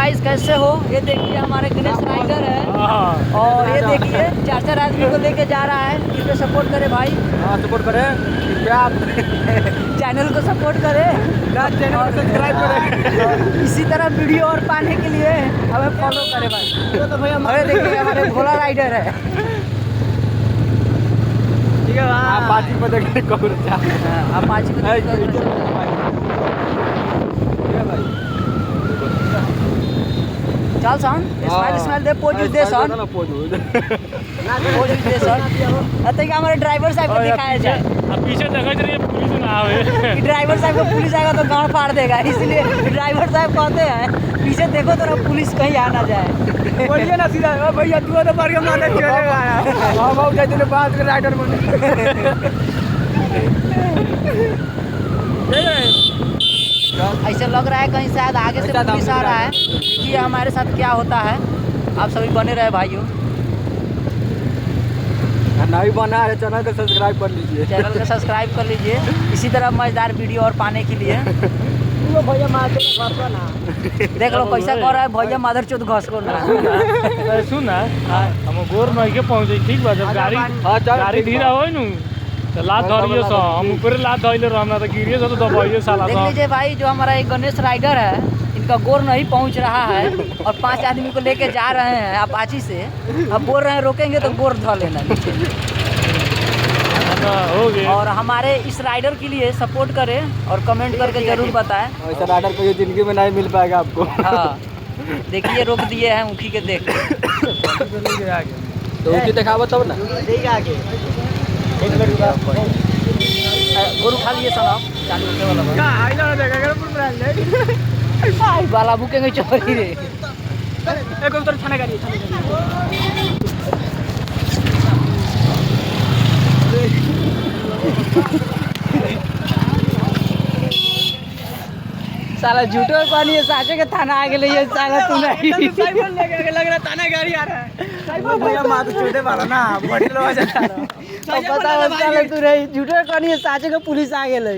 Guys कैसे हो? ये देखिए हमारे गणेश राइडर है और ये देखिए 4-4 आदमी को लेके जा रहा है। इस पे सपोर्ट करे भाई। हाँ सपोर्ट करें, चैनल को सपोर्ट करे, चैनल को सब्सक्राइब करें। इसी तरह वीडियो और पाने के लिए हमें फॉलो करे भाई। तो भैया अरे देखिए हमारे भोला राइडर है। ठीक है, आप पार्टी पर देखिए कौन सा आप पाँच चल सन स्माइल स्माइल दे पोज दे सन पोज दे सन। अतः हमारे ड्राइवर साहब को दिखाया जाए। अब पीछे देखा रही पुलिस ना आवे। ड्राइवर साहब को पुलिस आएगा तो गांड फाड़ देगा, इसलिए ड्राइवर साहब कहते हैं पीछे देखो तो ना पुलिस कहीं आ ना जाए। बोलिए ना सीधा भैया तू तो मार के मारे चलेगा। हां बाबू जाते ने बात कर राइडर बने। ऐसे लग रहा है कहीं शायद आगे से पुलिस आ रहा है। देखिए हमारे साथ क्या होता है। आप सभी बने रहे भाइयों। नहीं बना है चैनल को सब्सक्राइब कर लीजिए। चैनल को सब्सक्राइब कर लीजिए इसी तरह मजेदार वीडियो और पाने के लिए। भैया मार के घसको ना देख लो कैसा कर रहा है भैया माधर चौथ घसको ना। सुन ना हम गोर नहीं के पहुंचे ठीक बा। जब गाड़ी धीरा होई नु तो लात धरियो सो हम ऊपर लात धइले रहना तो गिरिए तो दबाइए साला। देख लीजिए भाई जो हमारा एक गणेश राइडर है इनका गोर नहीं पहुंच रहा है और 5 आदमी को लेके जा रहे हैं अपाची से। अब बोल रहे हैं रोकेंगे तो गोर धो लेना। हो गया। और हमारे इस राइडर के लिए सपोर्ट करें और कमेंट करके जरूर बताएं। ऐसा राइडर कोई जिंदगी में नहीं मिल पाएगा आपको। हाँ देखिए रोक दिए हैं मुखी के देख। तो उनकी दिखावा तब ना देख आगे गोरू खा लिए सलाम चालू होने वाला बा। आइला देखेगा पूरा ब्रांड आई बाला बुकेंगे चोरी रे। एक उधर थाने गाड़ी साला झूठो पानी है साचे के थाना आ गेले ये साला तू नहीं साइकिल लेके लग रहा थाना गाड़ी आ रहा है। साइकिल भैया मार छोटे वाला ना बटल हो जाता है। तो पता है साला तू नहीं झूठो पानी है साचे के पुलिस आ गेले।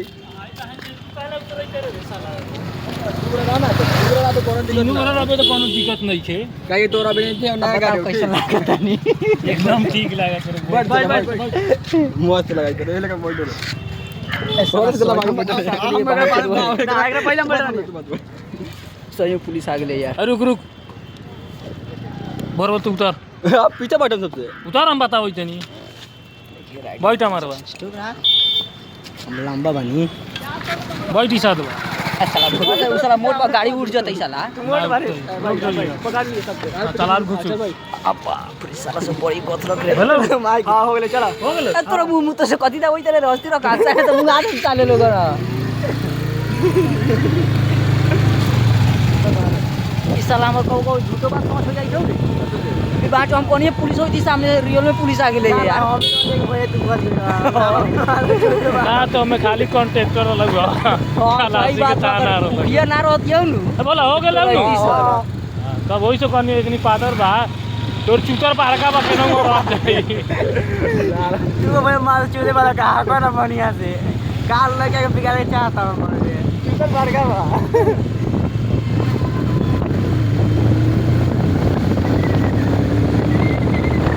तीनों वाला रहे तो कोनो दिक्कत नहीं छे। काहे तोरा भी नहीं थे ना गाड़ी कैसा लागत नहीं एकदम ठीक लगा करे। बैठ मस्त लगा करे ये लगा बैठ सही पुलिस आ गेले यार। रुक रुक बरबर तू उतार। आप पीछे बैठो सबसे उतार हम बताओ तनी बैठ हमारे बा हम लंबा बनी बैठ ही साथ बा। साला उस साला मोट पर गाड़ी उड़ जाता है साला। मोट मारे पकड़ लिए सबसे चलार घुस अब पुलिस साला से बड़ी गथरक रे। हेलो हां हो गेले चला हो गेल। तोरा मुंह तो से कथि दा होई तले रस्ती र काट साके तो मुंह आदम चाले लोग ना। इस साला हमर को झूठो बात समझ हो जाई छौ रे। ई बात हम कोनी पुलिस होई थी सामने रियल में पुलिस आ गेले यार। ना तो हमें खाली कॉन्ट्रैक्टर लगवा सही बात है ये ना रहत यौ नु बोला हो गेल तब वही से कहनी इतनी पादर बा तोर चूतर पारका बा केनो रह जाई। तू भाई मार चूदे वाला कहा को ना बढ़िया से काल लगे बिगाड़े चाहता हूं मैं चूतर पारका बा।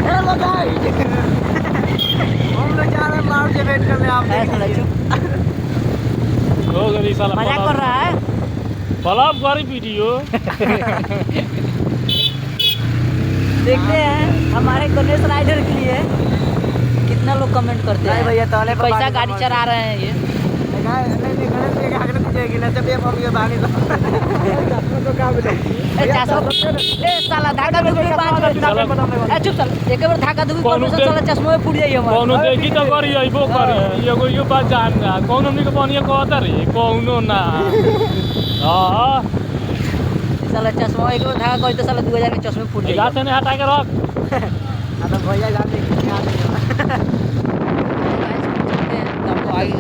हेलो गाइस हम लोग जा रहे हैं लाउड से वेट करने आप हो गई साला मजाक कर रहा है। बलाब गरी वीडियो। देखते हैं हमारे गणेश राइडर के लिए कितना लोग कमेंट करते हैं। भैया तौले पर कैसा गाड़ी चला रहे हैं ये। नहीं गणेश के आगे पीछे गिना जब ये हम ये बानी तो काम ले ए साला धागा में कोई बात कर। ए चुप चल एक बार धागा दूं कौन साला चश्मा में फूट जाई हमारा। कोनो देखी तो करी आइबो करी एगो यो बात जान ना कौन हमनी के बनिया कहता रे कोनो ना। हां साला चश्मा एक बार धागा कोई तो साला 2000 के चश्मे फूट जाई। गाछ ने हटा के रख। अब भैया जान दे क्या आपको आगे